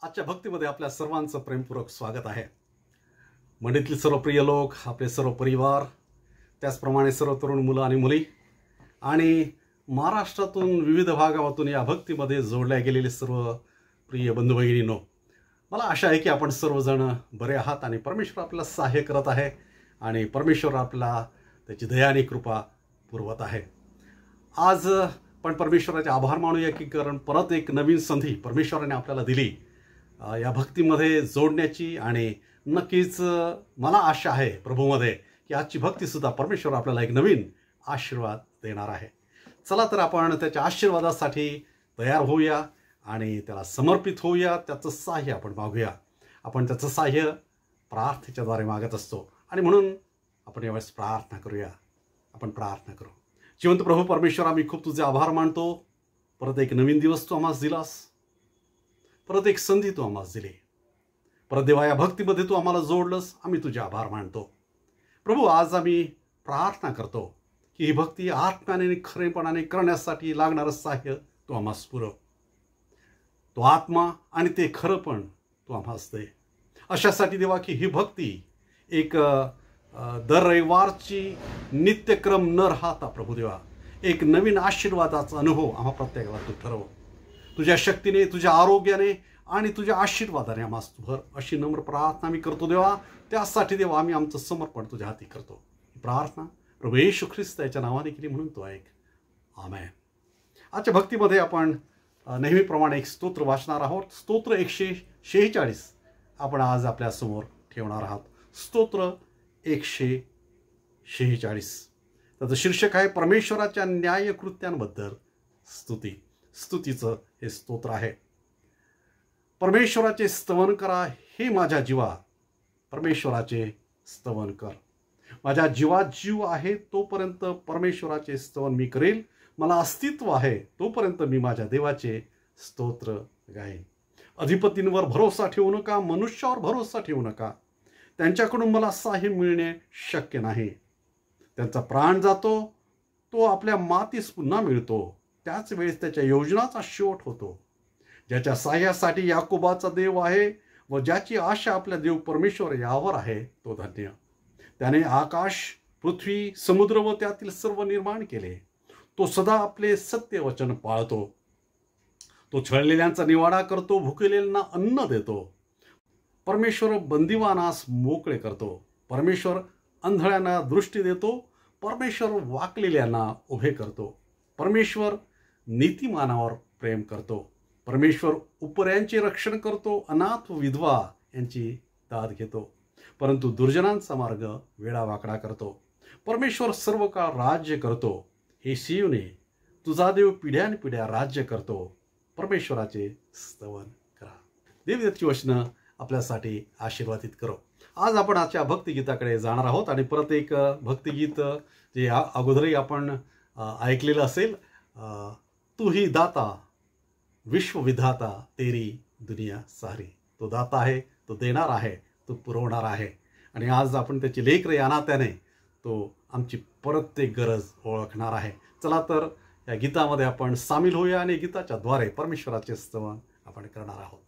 आजच्या भक्तीमध्ये आपल्या सर्वांचं प्रेमपूर्वक स्वागत आहे। मंडळीतील सर्व प्रिय लोक, आपले सर्व परिवार, त्याचप्रमाणे सर्व तरुण मुलं आणि मुली आणि महाराष्ट्रातून विविध भागातून या भक्तीमध्ये जोडल्या गेलेले सर्व प्रिय बंधू भगिनींनो, मला आशा आहे की आपण सर्वजण बरे आहात आणि परमेश्वर आपल्याला सहाय्य करत आहे आणि परमेश्वर आपल्याला त्याची दया आणि कृपा पुरवत आहे। आज पण परमेश्वराचे आभार मानूया की कारण परत एक नवीन संधी परमेश्वराने आपल्याला दिली या भक्तीमध्ये जोडण्याची। आणि नक्कीच मला आशा आहे प्रभूमध्ये की आजची भक्तीसुद्धा परमेश्वर आपल्याला एक नवीन आशीर्वाद देणार आहे। चला तर आपण त्याच्या आशीर्वादासाठी तयार होऊया आणि त्याला समर्पित होऊया, त्याचं सहाय्य आपण मागूया। आपण त्याचं सहाय्य प्रार्थनेच्याद्वारे मागत असतो आणि म्हणून आपण यावेळेस प्रार्थना करूया। आपण प्रार्थना करू। जिवंत प्रभू परमेश्वर, आम्ही खूप तुझे आभार मानतो। परत एक नवीन दिवस तू आम्हाला दिलास, परत एक संधी तू आम्हाला दिली। परत देवा या भक्तीमध्ये तू आम्हाला जोडलंस, आम्ही तुझे आभार मानतो। प्रभू, आज आम्ही प्रार्थना करतो की ही भक्ती आत्म्याने आणि खरेपणाने करण्यासाठी लागणारं सहाय्य तू आम्हाला पुरव। तो आत्मा आणि ते खरंपण तू आम्हास दे। अशासाठी देवा की ही भक्ती एक दर रविवारची नित्यक्रम न राहता प्रभू देवा एक नवीन आशीर्वादाचा अनुभव आम्हा प्रत्येकाला तू ठरव। तुझ्या शक्तीने, तुझ्या आरोग्याने आणि तुझ्या आशीर्वादाने आम्हास तू भर, अशी नम्र प्रार्थना मी करतो देवा। त्यासाठी देवा आम्ही आमचं समर्पण तुझ्या हाती करतो। प्रार्थना प्रभू येशू ख्रिस्त याच्या नावाने केली म्हणून तो ऐक, आमेन। आजच्या भक्तीमध्ये आपण नेहमीप्रमाणे एक स्तोत्र वाचणार आहोत। स्तोत्र 146 आपण आज आपल्या समोर ठेवणार आहोत। स्तोत्र 146 त्याचं शीर्षक आहे परमेश्वराच्या न्यायकृत्यांबद्दल स्तुती। स्तुतीचं हे स्तोत्र आहे। परमेश्वराचे स्तवन करा हे माझ्या जीवा, परमेश्वराचे स्तवन कर। माझ्या जीवात जीव आहे तोपर्यंत परमेश्वराचे स्तवन मी करेल। मला अस्तित्व आहे तोपर्यंत मी माझ्या देवाचे स्तोत्र गाईन। अधिपतींवर भरोसा ठेवू नका, मनुष्यावर भरोसा ठेवू नका। त्यांच्याकडून मला सहाय्य मिळणे शक्य नाही। त्यांचा प्राण जातो, तो आपल्या मातीस पुन्हा मिळतो। त्याच वेळेस त्याच्या योजनाचा शेवट होतो। ज्याच्या सहाय्यासाठी याकोबाचा देव आहे व ज्याची आशा आपल्या देव परमेश्वर यावर आहे तो धन्य। त्याने आकाश, पृथ्वी, समुद्र व त्यातील सर्व निर्माण केले। तो सदा आपले सत्य वचन पाळतो। तो छळलेल्यांचा निवाडा करतो, भुकेलेल्यांना अन्न देतो। परमेश्वर बंदिवानास मोकळे करतो। परमेश्वर अंधळ्यांना दृष्टी देतो। परमेश्वर वाकलेल्यांना उभे करतो। परमेश्वर नीतिमानावर प्रेम करतो। परमेश्वर उपऱ्यांचे रक्षण करतो। अनाथ व विधवा यांची दाद घेतो, परंतु दुर्जनांचा मार्ग वेडावाकडा करतो। परमेश्वर सर्व काळ राज्य करतो। हे सियोने, तुझा देव पिढ्यानपिढ्या राज्य करतो। परमेश्वराचे स्तवन करा। देवदत्तची वचनं आपल्यासाठी आशीर्वादित करो। आज आपण आजच्या भक्तिगीताकडे जाणार आहोत आणि परत एक भक्तिगीत जे अगोदरही आपण ऐकलेलं असेल, तू ही दाता विश्वविधाता तेरी दुनिया सारी। तो दाता आहे, तो देणार आहे, तो पुरवणार आहे आणि आज आपण त्याची लेकरं या नात्याने तो आमची प्रत्येक गरज ओळखणार आहे। चला तर या गीतामध्ये आपण सामील होऊया आणि गीताच्या द्वारे परमेश्वराचे स्तवन आपण करणार आहोत।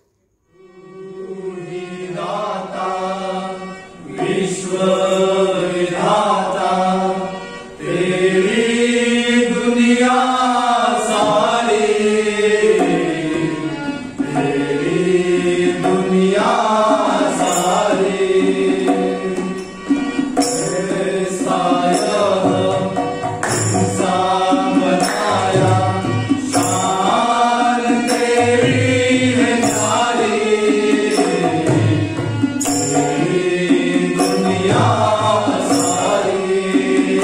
विश्वविधाता तेरी दुनिया सारी, तेरी दुनिया सारी। ऐसा इंसान बनाया, शान तेरी है सारी, तेरी दुनिया सारी।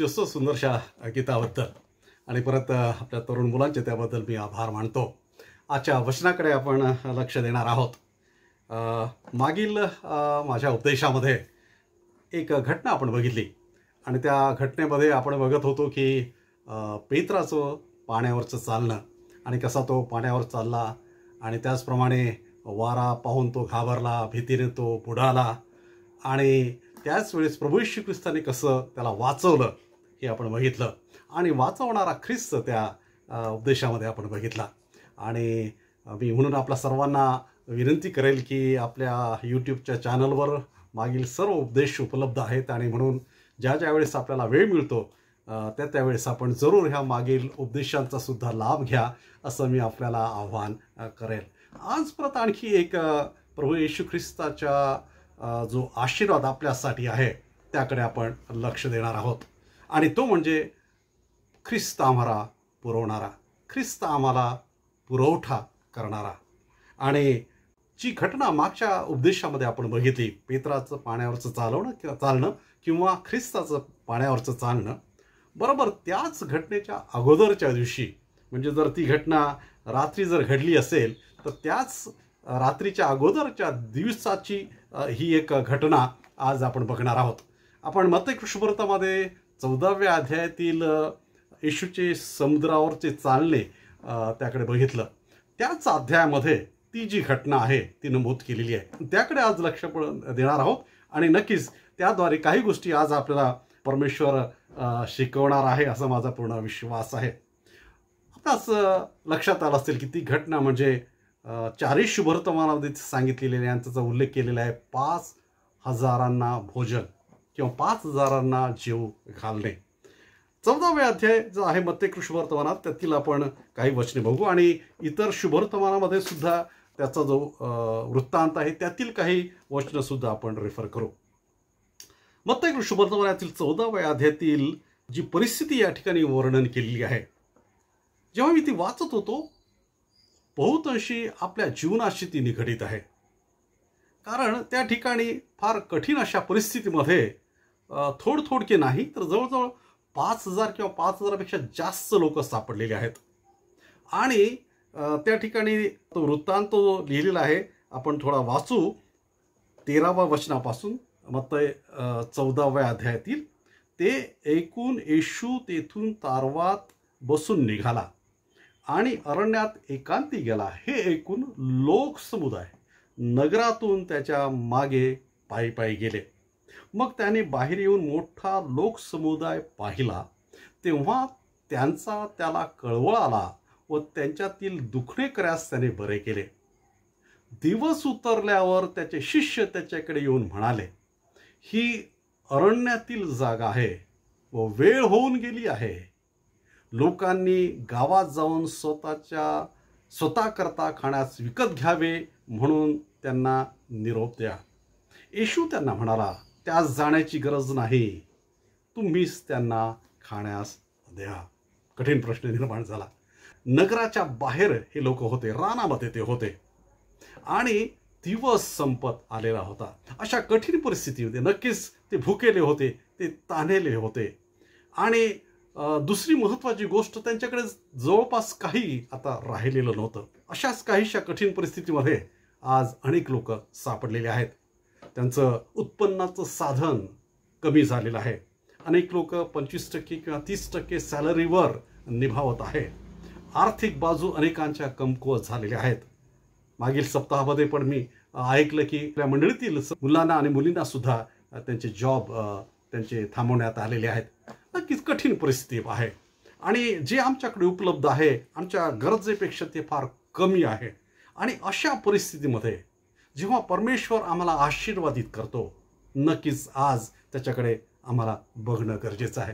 स्तुत्योत्सव सुंदरशा गीताबद्दल आणि परत आपल्या तरुण मुलांचे त्याबद्दल मी आभार मानतो. आजच्या वचनाकडे आपण लक्ष देणार आहोत. मागील माझ्या उपदेशामध्ये एक घटना आपण बघितली आणि त्या घटनेमध्ये आपण बघत होतो की पेत्राचं पाण्यावरचं चालणं आणि कसा तो पाण्यावर चालला आणि त्याचप्रमाणे वारा पाहून तो घाबरला, भीतीने तो बुडाला आणि त्याच वेळेस प्रभू येशू ख्रिस्ताने कसं त्याला वाचवलं हे आपण बघितलं आणि वाचवणारा ख्रिस्त त्या उपदेशामध्ये आपण बघितला. आणि मी म्हणून आपल्या सर्वांना विनंती करेल की आपल्या यूट्यूबच्या चॅनलवर मागील सर्व उपदेश उपलब्ध आहेत आणि म्हणून ज्या वेळेस आपल्याला वेळ मिळतो त्यावेळेस आपण जरूर ह्या मागील उपदेशांचा सुद्धा लाभ घ्या असं मी आपल्याला आव्हान करेल. आज परत आणखी एक प्रभू येशू ख्रिस्ताच्या जो आशीर्वाद आपल्यासाठी आहे त्याकडे आपण लक्ष देणार आहोत आणि तो म्हणजे ख्रिस्त आम्हाला पुरवणारा, ख्रिस्त आम्हाला पुरवठा करणारा. आणि जी घटना मागच्या उपदेशामध्ये आपण बघितली, पेत्राचं पाण्यावरचं चालणं किंवा ख्रिस्ताचं पाण्यावरचं चालणं, बरोबर त्याच घटनेच्या अगोदरच्या दिवशी, म्हणजे जर ती घटना रात्री जर घडली असेल तर त्याच रात्रीच्या अगोदरच्या दिवसाची ही एक घटना आज आपण बघणार आहोत. आपण मत्ती सुसमाचारामध्ये 14व्या अध्यायातील येशूचे समुद्रावरचे चालणे त्याकडे बघितलं. त्याच अध्यायामध्ये ती जी घटना आहे ती नमूद केलेली आहे. त्याकडे आज लक्ष देणार आहोत आणि नक्कीच त्याद्वारे काही गोष्टी आज आपल्याला परमेश्वर शिकवणार आहे असा माझा पूर्ण विश्वास आहे. आताच लक्षात आलं असेल की ती घटना म्हणजे 4 शुभवर्तमानामध्ये सांगितलेले यांचा उल्लेख केलेला आहे, 5,000 भोजन किंवा 5,000 जेव घालणे. 14व्या अध्याय जो आहे मत्ती शुभवर्तमानात त्यातील आपण काही वचने बघू आणि इतर शुभवर्तमानामध्ये सुद्धा त्याचा जो वृत्तांत आहे त्यातील काही वचनं सुद्धा आपण रेफर करू. मत्ती शुभवर्तमानातील 14व्या अध्यायातील जी परिस्थिती या ठिकाणी वर्णन केलेली आहे, जेव्हा मी ती वाचत होतो बहुतांशी आपल्या जीवनाशी ती निगडीत आहे. कारण त्या ठिकाणी फार कठीण अशा परिस्थितीमध्ये थोडके नाही तर जवळजवळ 5,000 किंवा 5,000पेक्षा जास्त लोक सापडलेले आहेत. आणि त्या ठिकाणी तो वृत्तांत लिहिलेला आहे, आपण थोडा वाचू 13व्या वचनापासून मत्ती 14व्या अध्यायातील. ते ऐकून येशू तेथून तारवात बसून निघाला आणि अरण्यात एकांती गेला. हे ऐकून लोकसमुदाय नगरातून त्याच्या मागे पायी गेले. मग त्याने बाहेर येऊन मोठा लोकसमुदाय पाहिला, तेव्हा त्यांचा त्याला कळवळ आला व त्यांच्यातील दुखणेकऱ्यास त्याने बरे केले. दिवस उतरल्यावर त्याचे शिष्य त्याच्याकडे येऊन म्हणाले, ही अरण्यातील जागा आहे व वेळ होऊन गेली आहे. लोकांनी गावात जाऊन स्वतः करता खाण्यास विकत घ्यावे म्हणून त्यांना निरोप द्या. येशू त्यांना म्हणाला, त्यास जाण्याची गरज नाही, तुम्हीच त्यांना खाण्यास द्या. कठीण प्रश्न निर्माण झाला. नगराच्या बाहेर हे लोक होते, रानामध्ये ते होते आणि दिवस संपत आलेला होता. अशा कठीण परिस्थितीमध्ये नक्कीच ते भुकेले होते, ते तान्हेले होते आणि दुसरी महत्त्वाची गोष्ट त्यांच्याकडे जवळपास काही आता राहिलेलं नव्हतं. अशाच काहीशा कठीण परिस्थितीमध्ये आज अनेक लोक सापडलेले आहेत. त्यांचं उत्पन्नाचं साधन कमी झालेलं आहे. अनेक लोक 25% किंवा 30% सॅलरीवर निभावत आहे. आर्थिक बाजू अनेकांच्या कमकुवत झालेल्या आहेत. मागील सप्ताहामध्ये पण मी ऐकलं की आपल्या मंडळीतील मुलांना आणि मुलींना सुद्धा त्यांचे जॉब त्यांचे थांबवण्यात आलेले आहेत. नक्कीच कठीण परिस्थिती आहे आणि जे आमच्याकडे उपलब्ध आहे आमच्या गरजेपेक्षा ते फार कमी आहे. आणि अशा परिस्थितीमध्ये जेव्हा परमेश्वर आम्हाला आशीर्वादित करतो, नक्कीच आज त्याच्याकडे आम्हाला बघणं गरजेचं आहे.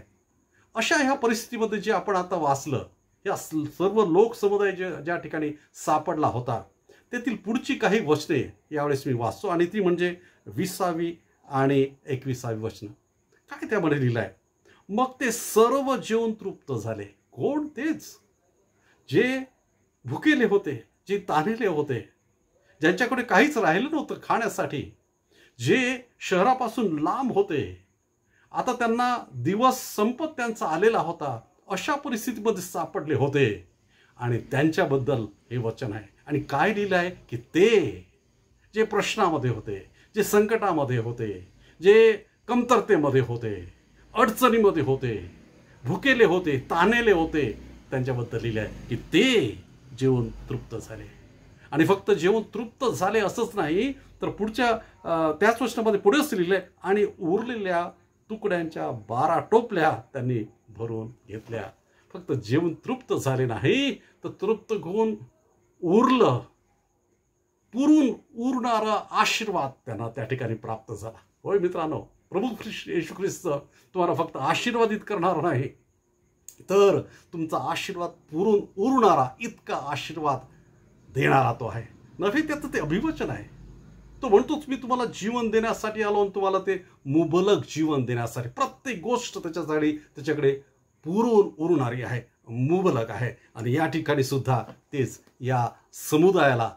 अशा ह्या परिस्थितीमध्ये जे आपण आता वाचलं, या सर्व लोकसमुदाय ज्या ठिकाणी सापडला होता त्यातील पुढची काही वचने यावेळेस मी वाचतो आणि ती म्हणजे 20वी आणि 21वी वचनं. काय त्यामध्ये लिहिलं आहे, मग ते सर्व जेवून तृप्त झाले. कोण? तेच जे भुकेले होते, जे तान्हेले होते, ज्यांच्याकडे काहीच राहिलं नव्हतं खाण्यासाठी, जे शहरापासून लांब होते आता त्यांना दिवस संपत त्यांचा आलेला होता, अशा परिस्थितीमध्ये सापडले होते आणि त्यांच्याबद्दल हे वचन आहे. आणि काय लिहिलं आहे की ते जे प्रश्नामध्ये होते, जे संकटामध्ये होते, जे कमतरतेमध्ये होते, अडचणीमध्ये होते, भुकेले होते, ताणेले होते, त्यांच्याबद्दल लिहिलं आहे की ते जेवून तृप्त झाले. आणि फक्त जेवून तृप्त झाले असंच नाही, तर पुढच्या त्याच वचनामध्ये पुढेच लिहिलंय आणि उरलेल्या तुकड्यांच्या 12 टोपल्या त्यांनी भरून घेतल्या. फक्त जेवून तृप्त झाले नाही, तर तृप्त होऊन उरलं, पुरून उरणारा आशीर्वाद त्यांना त्या ठिकाणी प्राप्त झाला. होय मित्रांनो, प्रभू येशू ख्रिस्त तुम्हाला फक्त आशीर्वादित करणार नाही, तर तुमचा आशीर्वाद पुरून उरणारा इतका आशीर्वाद देणारा तो आहे. नव्हे त्याचं ते अभिवचन आहे. तो म्हणतोच मी तुम्हाला जीवन देण्यासाठी आलो आणि तुम्हाला ते मुबलक जीवन देण्यासाठी. प्रत्येक गोष्ट त्याच्याकडे पुरून उरणारी आहे, मुबलक आहे. आणि या ठिकाणी सुद्धा तेच या समुदायाला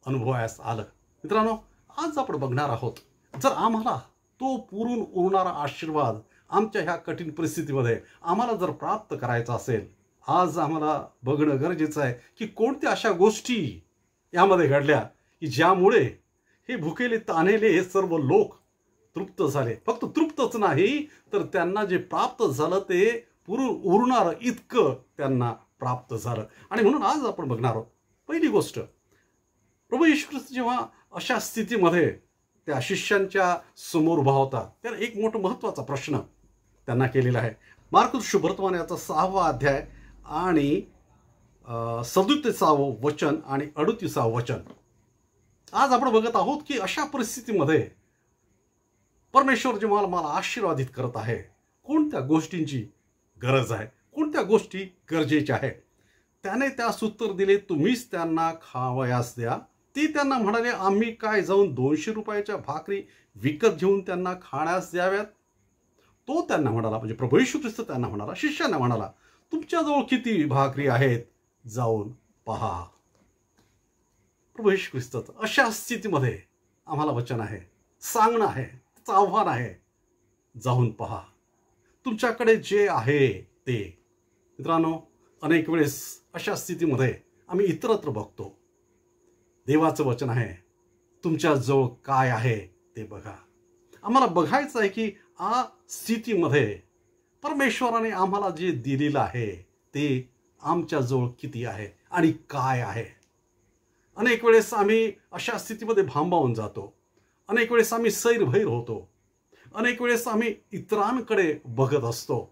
अनुभवायस आलं. मित्रांनो, आज आपण बघणार आहोत, जर आम्हाला तो पुरून उरणारा आशीर्वाद आमच्या ह्या कठीण परिस्थितीमध्ये आम्हाला जर प्राप्त करायचा असेल, आज आम्हाला बघणं गरजेचं आहे की कोणत्या अशा गोष्टी यामध्ये घडल्या की ज्यामुळे हे भुकेले ताणेले हे सर्व लोक तृप्त झाले. फक्त तृप्तच नाही, तर त्यांना जे प्राप्त झालं ते पुरून उरणारं इतकं त्यांना प्राप्त झालं. आणि म्हणून आज आपण बघणार आहोत. पहिली गोष्ट, प्रभू येशू ख्रिस्त जेव्हा अशा स्थितीमध्ये त्या शिष्यांच्या समोर उभा होता, त्याला एक मोठा महत्त्वाचा प्रश्न त्यांना केलेला आहे. मार्कुस शुभवर्तमान याचा 6वा अध्याय आणि 37वे वचन आणि 38वे वचन. आज आपण बघत आहोत की अशा परिस्थितीमध्ये परमेश्वर जेव्हा मला आशीर्वादित करत आहे, कोणत्या गोष्टींची गरज आहे, कोणत्या गोष्टी गरजेच्या आहेत. त्याने त्यास उत्तर दिले, तुम्हीच त्यांना खावयास द्या. ते त्यांना म्हणाले, आम्ही काय जाऊन 200 रुपयाच्या भाकरी विकत घेऊन त्यांना खाण्यास द्याव्यात. तो त्यांना म्हणाला, म्हणजे प्रभू येशू ख्रिस्त त्यांना म्हणाला, शिष्यांना म्हणाला, तुमच्याजवळ किती भाकरी आहेत, जाऊन पहा. प्रभू येशू ख्रिस्ताचं अशा स्थितीमध्ये आम्हाला वचन आहे, सांगणं आहे, त्याचं आव्हान आहे, जाऊन पहा, तुमच्याकडे जे आहे ते. मित्रांनो, अनेक वेळेस अशा स्थितीमध्ये आम्ही इतरत्र बघतो. देवाचं वचन आहे, तुमच्याजवळ काय आहे ते बघा. आम्हाला बघायचं आहे की आ स्थितीमध्ये परमेश्वराने आम्हाला जे दिलेलं आहे ते आमच्याजवळ किती आहे आणि काय आहे. अनेक वेळेस आम्ही अशा स्थितीमध्ये भांबावून जातो. अनेक वेळेस आम्ही सैरभैर होतो. अनेक वेळेस आम्ही इतरांकडे बघत असतो.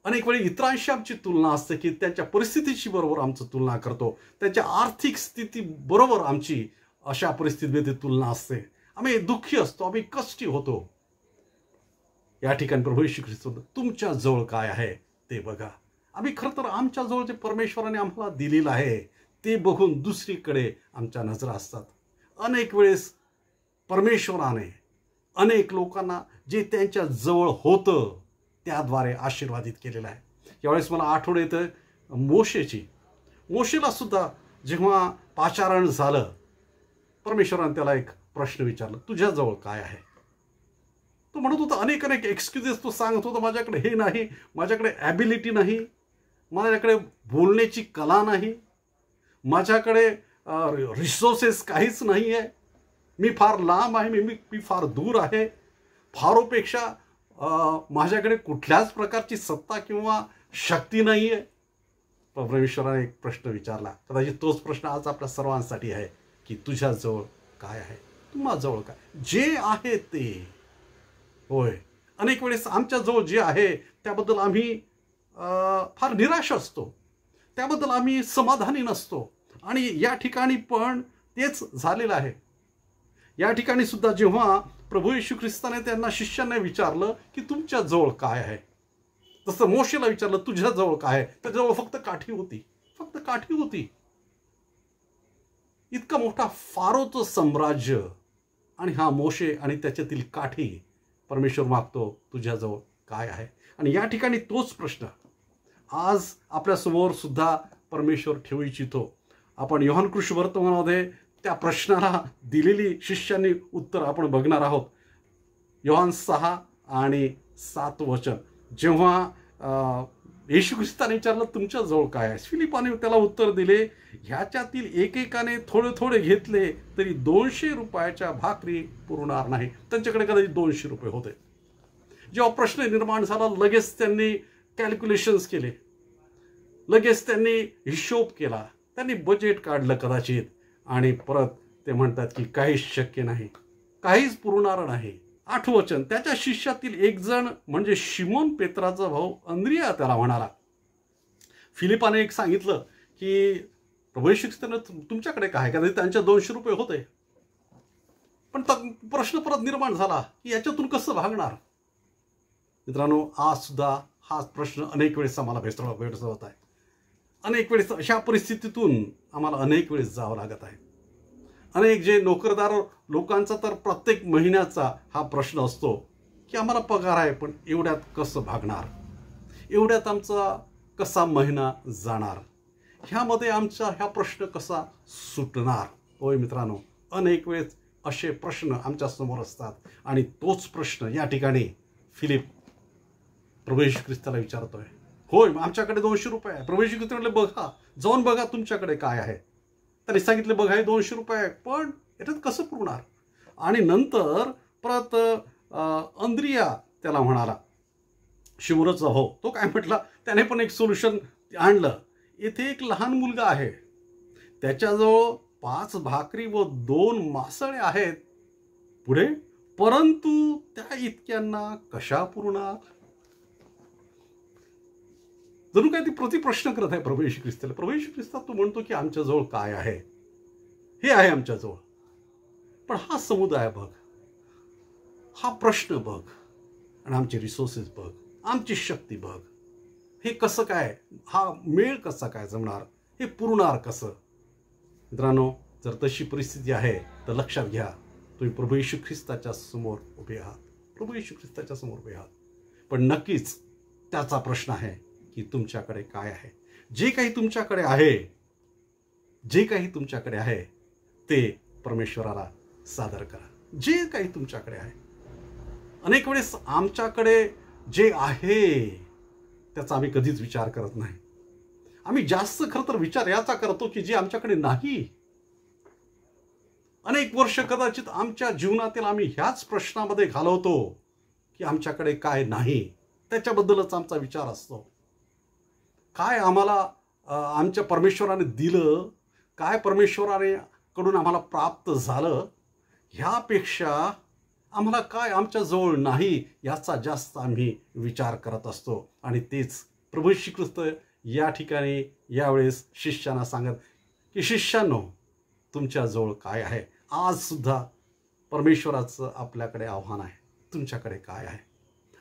अनेक वेळी इतरांशी आमची तुलना असते की त्यांच्या परिस्थितीची बरोबर आमची तुलना करतो. त्यांच्या आर्थिक स्थिती बरोबर आमची अशा परिस्थितीमध्ये तुलना असते. आम्ही दुःखी असतो, आम्ही कष्टी होतो. या ठिकाणी प्रभू येशू ख्रिस्त तुमच्या जवळ काय आहे ते बघा. आम्ही खरं तर आमच्या जवळ जे परमेश्वराने आम्हाला दिलेलं आहे ते बघून दुसरीकडे आमच्या नजरा असतात. अनेक वेळेस परमेश्वराने अनेक लोकांना जे त्यांच्या जवळ होतं त्याद्वारे आशीर्वादित केलेलं आहे. यावेळेस मला आठवण येतं मोशेला सुद्धा जेव्हा पाचारण झालं, परमेश्वराने त्याला एक प्रश्न विचारला, तुझ्याजवळ काय आहे. तो म्हणत होता अनेक एक्सक्युजेस तो सांगत होता, माझ्याकडे हे नाही, माझ्याकडे ॲबिलिटी नाही, माझ्याकडे बोलण्याची कला नाही, माझ्याकडे रिसोर्सेस काहीच नाही आहे, मी फार लांब आहे, मी फार दूर आहे, फारोपेक्षा माझ्याकडे कुठल्याच प्रकारची सत्ता किंवा शक्ती नाही आहे. परमेश्वराने एक प्रश्न विचारला. कदाचित तोच प्रश्न आज आपल्या सर्वांसाठी आहे की तुझ्याजवळ काय आहे, तुम्हाजवळ काय जे आहे ते. होय, अनेक वेळेस आमच्याजवळ जे आहे त्याबद्दल आम्ही फार निराश असतो, त्याबद्दल आम्ही समाधानी नसतो. आणि या ठिकाणी पण तेच झालेलं आहे. या ठिकाणी सुद्धा जेव्हा प्रभू येशू ख्रिस्ताने त्यांना शिष्यांना विचारलं की तुमच्या जवळ काय आहे, तसं मोशेला विचारलं तुझ्या जवळ काय आहे, त्याच्याजवळ फक्त काठी होती. इतका मोठा फारोचं साम्राज्य आणि हा मोशे आणि त्याच्यातील काठी. परमेश्वर मागतो तुझ्याजवळ काय आहे. आणि या ठिकाणी तोच प्रश्न आज आपल्यासमोर सुद्धा परमेश्वर ठेवू इच्छितो. आपण योहान सुवर्तमानामध्ये त्या प्रश्नाला दिलेली शिष्यांनी उत्तर आपण बघणार आहोत. योहान 6 आणि 7 वचन, जेव्हा येशू ख्रिस्ताने विचारलं तुमच्या जवळ काय आहे, फिलिपाने त्याला उत्तर दिले, ह्याच्यातील एकेकाने थोडे थोडे घेतले तरी 200 रुपयाच्या भाकरी पुरणार नाही. त्यांच्याकडे कदाचित 200 रुपये होते. जेव्हा प्रश्न निर्माण झाला लगेच त्यांनी कॅल्क्युलेशन्स केले, लगेच त्यांनी हिशोब केला, त्यांनी बजेट काढलं कदाचित, आणि परत ते म्हणतात की काहीच शक्य नाही, काहीच पुरणार नाही. 8 वचन, त्याच्या शिष्यातील एक जण म्हणजे शिमोन पेत्राचा भाऊ अंद्रिया त्याला म्हणाला. फिलिपाने एक सांगितलं की प्रभू येशू ख्रिस्ताने तुमच्याकडे काय, कदाचित त्यांच्या 200 रुपये होते. पण प्रश्न परत निर्माण झाला की याच्यातून कसं भागणार. मित्रांनो, आज सुद्धा हाच प्रश्न अनेक वेळेस आम्हाला भेडसावत आहे. अनेक वेळेस अशा परिस्थितीतून आम्हाला अनेक वेळेस जावं लागत आहे. अनेक जे नोकरदार लोकांचा तर प्रत्येक महिन्याचा हा प्रश्न असतो की आम्हाला पगार आहे पण एवढ्यात कसं भागणार, एवढ्यात आमचा कसा महिना जाणार, ह्यामध्ये आमचा ह्या प्रश्न कसा सुटणार. होय मित्रांनो, अनेक वेळेस असे प्रश्न आमच्या समोर असतात. आणि तोच प्रश्न या ठिकाणी फिलिप प्रभू येशू ख्रिस्ताला विचारतोय. होय, आमच्याकडे 200 रुपये आहे. प्रभू येशू ख्रिस्त म्हटले, बघा, जाऊन बघा तुमच्याकडे काय आहे. त्यांनी सांगितले, बघा हे 200 रुपये आहे, पण याच्यात कसं पुरणार. आणि नंतर परत अंद्रिया त्याला म्हणाला, शिमोनचा भाऊ, तो काय म्हटला, त्याने पण एक सोल्युशन आणलं. येथे एक लहान मुलगा आहे, त्याच्याजवळ 5 भाकरी व 2 मासळे आहेत. पुढे, परंतु त्या इतक्यांना कशा पुरणार. जणू काय ती प्रतिप्रश्न करत आहे प्रभू येशू ख्रिस्ताला. प्रभू येशू ख्रिस्ता तू म्हणतो की आमच्याजवळ काय आहे, हे आहे आमच्याजवळ, पण हा समुदाय बघ, हा प्रश्न बघ, आणि आमचे रिसोर्सेस बघ, आमची शक्ती बघ, हे कसं काय, हा मेळ कसा काय जमणार, हे पुरणार कसं. मित्रांनो, जर तशी परिस्थिती आहे तर लक्षात घ्या, तुम्ही प्रभू येशू ख्रिस्ताच्या समोर उभे आहात, प्रभू येशू ख्रिस्ताच्या समोर उभे आहात. पण नक्कीच त्याचा प्रश्न आहे की तुमच्याकडे काय आहे. जे काही तुमच्याकडे आहे, जे काही तुमच्याकडे आहे ते परमेश्वराला सादर करा. जे काही तुमच्याकडे आहे. अनेक वेळेस आमच्याकडे जे आहे त्याचा आम्ही कधीच विचार करत नाही. आम्ही जास्त खरं तर विचार याचा करतो की जे आमच्याकडे नाही. अनेक वर्ष कदाचित आमच्या जीवनातील आम्ही ह्याच प्रश्नामध्ये घालवतो की आमच्याकडे काय नाही, त्याच्याबद्दलच आमचा विचार असतो. काय आम्हाला आमच्या परमेश्वराने दिलं, काय परमेश्वराने कडून आम्हाला प्राप्त झालं, ह्यापेक्षा आम्हाला काय आमच्या जवळ नाही याचा जास्त आम्ही विचार करत असतो. आणि तेच प्रभू येशू ख्रिस्त या ठिकाणी यावेळेस शिष्यांना सांगत की शिष्यांनो, तुमच्याजवळ काय आहे. आज सुद्धा परमेश्वराचं आपल्याकडे आव्हान आहे, तुमच्याकडे काय आहे.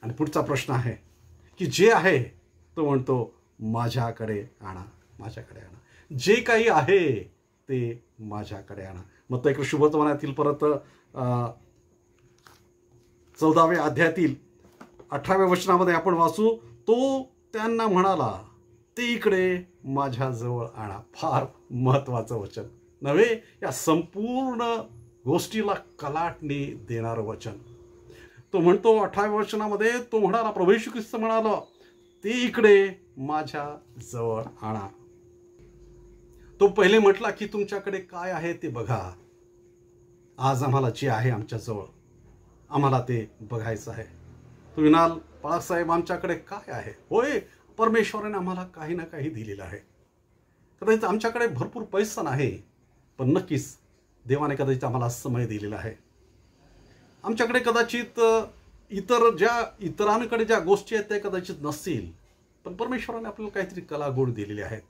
आणि पुढचा प्रश्न आहे की जे आहे तो म्हणतो माझ्याकडे आणा, माझ्याकडे आणा. जे काही आहे ते माझ्याकडे आणा. मग एक शुभवर्तमानातील परत 14व्या अध्यायातील 18व्या वचनामध्ये आपण वाचू, तो त्यांना म्हणाला, ते इकडे माझ्याजवळ आणा. फार महत्वाचं वचन नव्हे, या संपूर्ण गोष्टीला कलाटणी देणारं वचन. तो म्हणतो 18व्या वचनामध्ये, तो म्हणाला, प्रभू येशू ख्रिस्त म्हणाला, ते इकडे माझ्या जवळ आणा. तो पहिले म्हटला की तुमच्याकडे काय आहे ते बघा. आज आम्हाला जे आहे आमच्या जवळ, आम्हाला ते बघायचं आहे. तुम्ही म्हणाल, बाळासाहेब आमच्याकडे काय आहे. होय, परमेश्वराने आम्हाला काही ना काही दिलेलं आहे. कदाचित आमच्याकडे भरपूर पैसा नाही, पण नक्कीच देवाने कदाचित आम्हाला समय दिलेला आहे. आमच्याकडे कदाचित इतरांकडे ज्या गोष्टी आहेत त्या कदाचित नसतील, पण परमेश्वराने आपल्याला काहीतरी कलागुण दिलेले आहेत.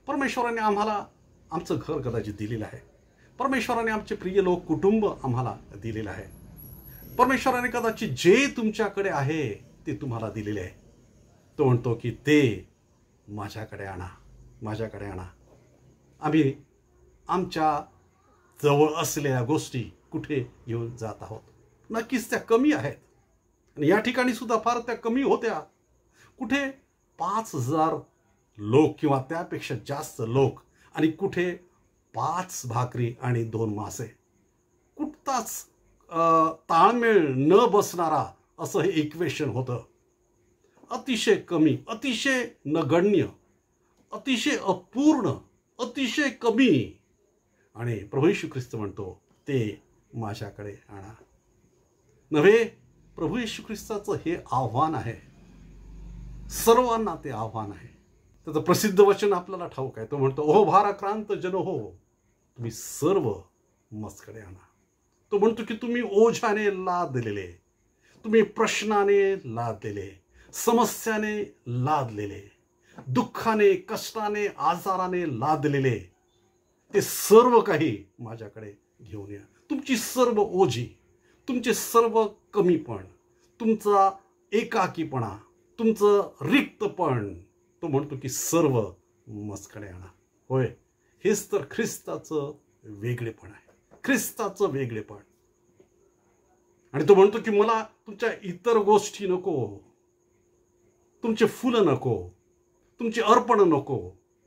परमेश्वराने आम्हाला आमचं घर कदाचित दिलेलं आहे. परमेश्वराने आमचे प्रिय लोक, कुटुंब आम्हाला दिलेलं आहे. परमेश्वराने कदाचित जे तुमच्याकडे आहे ते तुम्हाला दिलेले आहे. तो म्हणतो की ते माझ्याकडे आणा, माझ्याकडे आणा. आम्ही आमच्या जवळ असलेल्या गोष्टी कुठे घेऊन जात आहोत. नक्कीच त्या कमी आहेत, आणि या ठिकाणी सुद्धा फार त्या कमी होत्या. कुठे 5000 लोक किंवा त्यापेक्षा जास्त लोक, आणि कुठे 5 भाकरी आणि 2 मासे. कुठताच ताळमेळ न बसणारा असं हे इक्वेशन होतं. अतिशय कमी, अतिशय नगण्य, अतिशय अपूर्ण, अतिशय कमी. आणि प्रभू येशू ख्रिस्त म्हणतो ते माझ्याकडे आणा. नव्हे, प्रभू येशू ख्रिस्ताचं हे आव्हान आहे. सर्वांना ते आव्हान आहे. त्याचं प्रसिद्ध वचन आपल्याला ठाऊक आहे. तो म्हणतो, ओ भाराक्रांत जन हो, तुम्ही सर्व माझ्याकडे आणा. तो म्हणतो की तुम्ही ओझ्याने लादलेले, तुम्ही प्रश्नाने लादलेले, समस्याने लादलेले, दुःखाने, कष्टाने, आजाराने लादलेले, ते सर्व काही माझ्याकडे घेऊन या. तुमची सर्व ओझी, तुमचे सर्व कमीपण, तुमचा एकाकीपणा, तुमचं रिक्तपण, तो म्हणतो की सर्व माझ्याकडे आणा. होय, हेच तर ख्रिस्ताचं वेगळेपण आहे, ख्रिस्ताचं वेगळेपण. आणि तो म्हणतो की मला तुमच्या इतर गोष्टी नको, तुमचे फुलं नको, तुमचे अर्पण नको,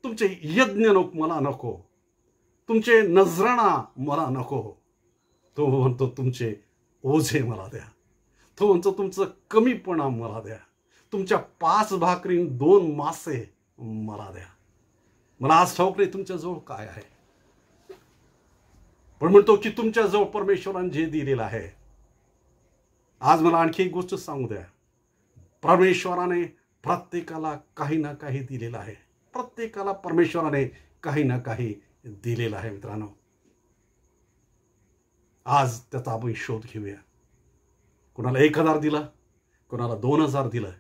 तुमचे यज्ञ मला नको, तुमचे नजराणा मला नको. तो म्हणतो तुमचे ओझे मला द्या. तो म्हणतो तुमचं कमीपणा मला द्या. तुमच्या 5 भाकरी 2 मासे मला द्या. मला आज ठाऊक नाही तुमच्याजवळ काय आहे, पण म्हणतो की तुमच्याजवळ परमेश्वराने जे दिलेलं आहे. आज मला आणखी एक गोष्ट सांगू द्या. परमेश्वराने प्रत्येकाला काही ना काही दिलेलं आहे. प्रत्येकाला परमेश्वराने काही ना काही दिलेलं आहे मित्रांनो. आज त्याचा आपण शोध घेऊया. कोणाला 1000 दिला, कोणाला 2000 दिलं,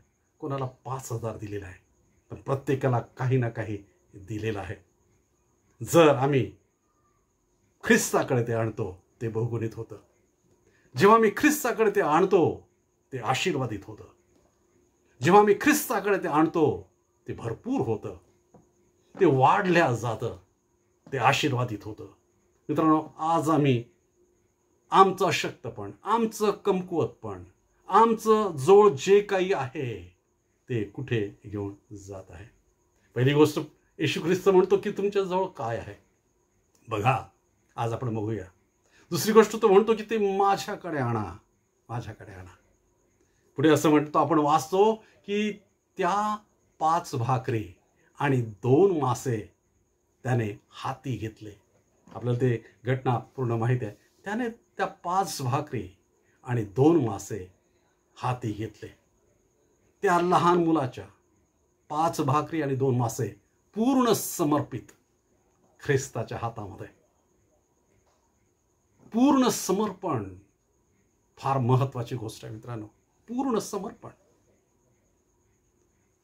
कोणाला 5000 दिलेलं आहे, पण प्रत्येकाला काही ना काही दिलेलं आहे. जर आम्ही ख्रिस्ताकडे ते आणतो ते बहुगुणित होतं. जेव्हा मी ख्रिस्ताकडे ते आणतो ते आशीर्वादित होतं. जेव्हा मी ख्रिस्ताकडे ते आणतो ते भरपूर होतं, ते वाढल्या जातं, ते आशीर्वादित होतं. मित्रांनो, आज आम्ही आमचं अशक्तपण, आमचं कमकुवतपण, आमचं जोड जे काही आहे ते कुठे घेऊन जात आहे. पहिली गोष्ट येशू ख्रिस्त म्हणतो की तुमच्याजवळ काय आहे बघा. आज आपण बघूया. दुसरी गोष्ट तो म्हणतो की ते माझ्याकडे आणा, माझ्याकडे आणा. पुढे असं म्हणतो, आपण वाचतो की त्या 5 भाकरी आणि 2 मासे त्याने हाती घेतले. आपल्याला ते घटना पूर्ण माहिती आहे. त्याने त्या 5 भाकरी आणि 2 मासे हाती घेतले. त्या लहान मुलाच्या 5 भाकरी आणि 2 मासे पूर्ण समर्पित ख्रिस्ताच्या हातामध्ये. पूर्ण समर्पण फार महत्वाची गोष्ट आहे मित्रांनो. पूर्ण समर्पण.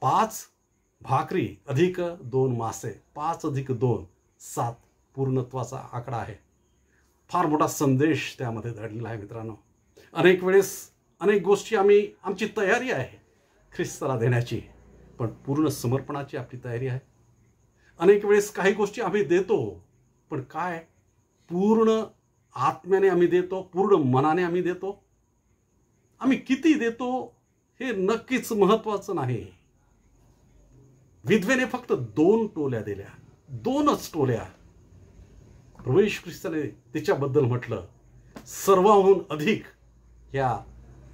5 भाकरी अधिक 2 मासे, 5 अधिक 2 7 पूर्णत्वाचा आकडा आहे. फार मोठा संदेश त्यामध्ये दडलेला आहे मित्रांनो. अनेक वेळेस अनेक गोष्टी आमची तयारी आहे ख्रिस्ताला देण्याची, पण पूर्ण समर्पणाची आपली तयारी आहे. अनेक वेळेस काही गोष्टी आम्ही देतो, पण काय पूर्ण आत्म्याने आम्ही देतो, पूर्ण मनाने आम्ही देतो. आम्ही किती देतो हे नक्कीच महत्वाचं नाही. विधवेने फक्त 2 टोल्या दिल्या, 2च टोल्या. प्रभू येशू ख्रिस्ताने तिच्याबद्दल म्हटलं, सर्वाहून अधिक या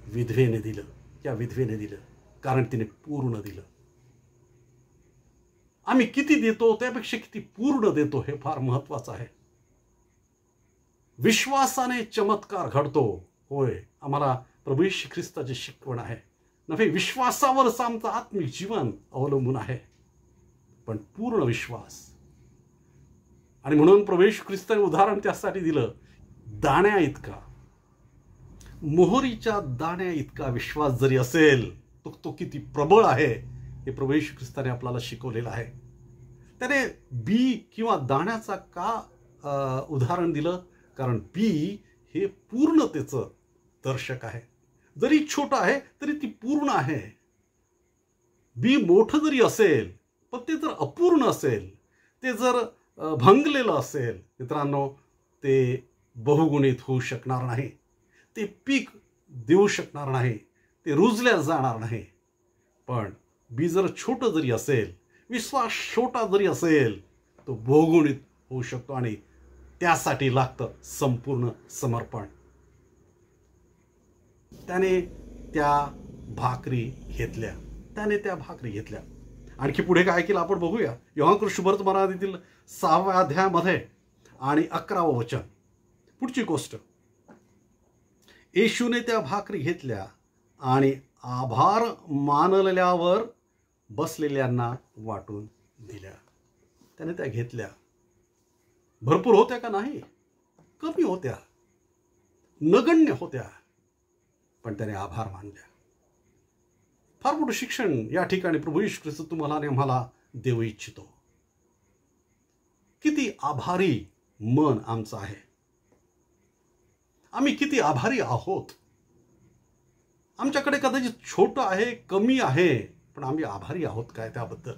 विधवेने दिलं, या विधवेने दिलं, कारण तिने पूर्ण दिलं. आम्ही किती देतो त्यापेक्षा किती पूर्ण देतो हे फार महत्वाचं आहे. विश्वासाने चमत्कार घडतो. होय, आम्हाला प्रभू येशू ख्रिस्ताची शिकवण आहे. नव्हे, विश्वासावरच आमचं आत्मिक जीवन अवलंबून आहे, पण पूर्ण विश्वास. आणि म्हणून प्रभू येशू ख्रिस्ताने उदाहरण त्यासाठी दिलं, दाण्या इतका, मोहरीच्या दाण्या इतका विश्वास जरी असेल तर तो किती प्रबळ आहे हे प्रभू येशू ख्रिस्ताने आपल्याला शिकवलेलं आहे. त्याने बी किंवा दाण्याचा का उदाहरण दिलं? कारण बी हे पूर्णतेचं दर्शक आहे. जरी छोटं आहे तरी ती पूर्ण आहे. बी मोठं जरी असेल पण ते जर अपूर्ण असेल, ते जर भंगलेलं असेल मित्रांनो, ते बहुगुणित होऊ शकणार नाही. ते पीक देऊ शकणार नाही, ते रुजल्या जाणार नाही. पण बी जर छोटं जरी असेल, विश्वास छोटा जरी असेल, तो बहुगुणित होऊ शकतो. आणि त्यासाठी लागतं संपूर्ण समर्पण. त्याने त्या भाकरी घेतल्या. त्याने त्या भाकरी घेतल्या. आणखी पुढे काय केलं आपण बघूया. योहान शुभर्त मराठीतील 6व्या अध्यायामध्ये आणि 11वं वचन. पुढची गोष्ट. येशूने त्या भाकरी घेतल्या आणि आभार मानल्यावर बसलेल्यांना वाटून दिल्या. त्याने त्या घेतल्या. भरपूर होत्या का नाही? कमी होत्या, नगण्य होत्या, पण त्याने आभार मानल्या. फार मोठं शिक्षण या ठिकाणी प्रभू येशू ख्रिस्त तुम्हाला आणि आम्हाला देऊ इच्छितो. किती आभारी मन आमचं आहे. आम्ही किती आभारी आहोत. आमच्याकडे कदाचित छोटं आहे, कमी आहे, पण आम्ही आभारी आहोत काय त्याबद्दल?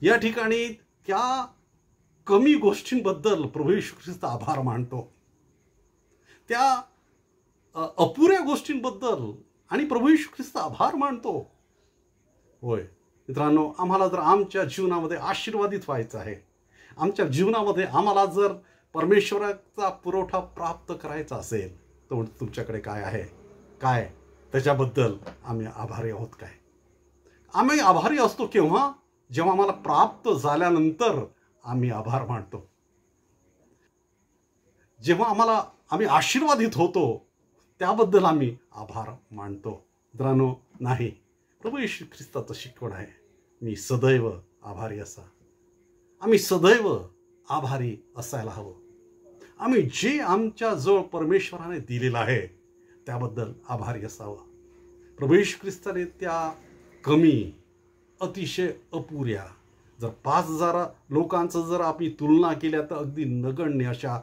या ठिकाणी त्या कमी गोष्टींबद्दल प्रभू येशू ख्रिस्त आभार मानतो. त्या अपुऱ्या गोष्टींबद्दल आणि प्रभू येशू ख्रिस्त आभार मानतो. होय मित्रांनो, आम्हाला जर आमच्या जीवनामध्ये आशीर्वादित व्हायचं आहे, आमच्या जीवनामध्ये आम्हाला जर परमेश्वराचा पुरवठा प्राप्त करायचा असेल, तर तुमच्याकडे काय आहे? काय त्याच्याबद्दल आम्ही आभारी आहोत काय? आम्ही आभारी असतो केव्हा? जेव्हा आम्हाला प्राप्त झाल्यानंतर आम्ही आभार मानतो. जेव्हा आम्ही आशीर्वादित होतो त्याबद्दल आम्ही आभार मानतो. मित्रांनो, नाही, प्रभू येशू ख्रिस्ताचं शिकवण आहे, मी सदैव आभारी असा. आम्ही सदैव आभारी असायला हवं. आम्ही जे आमच्या जवळ परमेश्वराने दिलेलं आहे त्याबद्दल आभारी असावं. प्रभू येशू ख्रिस्ताने त्या कमी, अतिशय अपुऱ्या, जर 5,000 लोकांचं जर आम्ही तुलना केल्या तर अगदी नगण्य अशा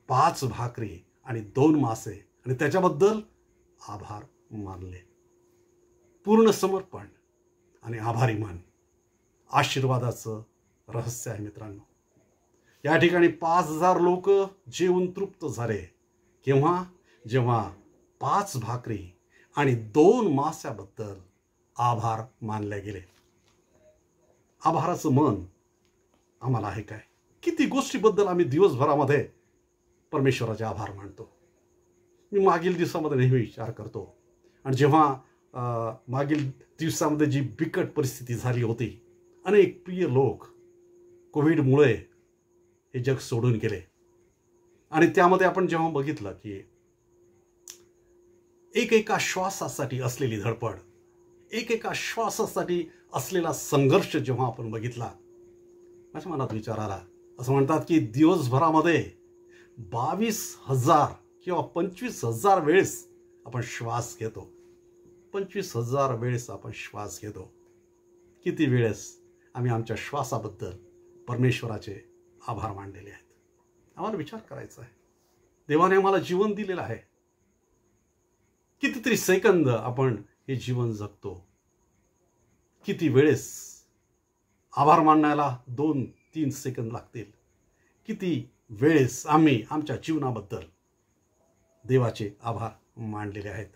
5 भाकरी आणि 2 मासे आणि त्याच्याबद्दल आभार मानले. पूर्ण समर्पण आणि आभारी मन आशीर्वादाचं रहस्य आहे मित्रांनो. या ठिकाणी 5,000 लोक जेवून तृप्त झाले. केव्हा? जेव्हा 5 भाकरी आणि 2 मास्याबद्दल आभार मानले गेले. आभाराचं मन आम्हाला आहे काय? किती गोष्टीबद्दल आम्ही दिवसभरामध्ये परमेश्वराचे आभार मानतो. मी मागील दिवसामध्ये नेहमी विचार करतो. आणि जेव्हा मागील दिवसामध्ये जी बिकट परिस्थिती झाली होती, अनेक प्रिय लोक कोविडमुळे हे जग सोडून गेले. आणि त्यामध्ये आपण जेव्हा बघितलं की एका श्वासासाठी असलेली धडपड, एका श्वासासाठी असलेला संघर्ष जेव्हा आपण बघितला, माझ्या मनात विचार आला. असं म्हणतात की दिवसभरामध्ये 22,000 किंवा 25,000 वेळेस आपण श्वास घेतो. 25,000 वेळेस आपण श्वास घेतो. किती वेळेस आम्ही आमच्या श्वासाबद्दल परमेश्वराचे आभार मानलेले आहेत? आम्हाला विचार करायचा आहे. देवाने आम्हाला जीवन दिलेलं आहे. कितीतरी सेकंद आपण हे जीवन जगतो. किती वेळेस आभार मानायला 2-3 सेकंद लागतील. किती वेळेस आम्ही आमच्या जीवनाबद्दल देवाचे आभार मानलेले आहेत.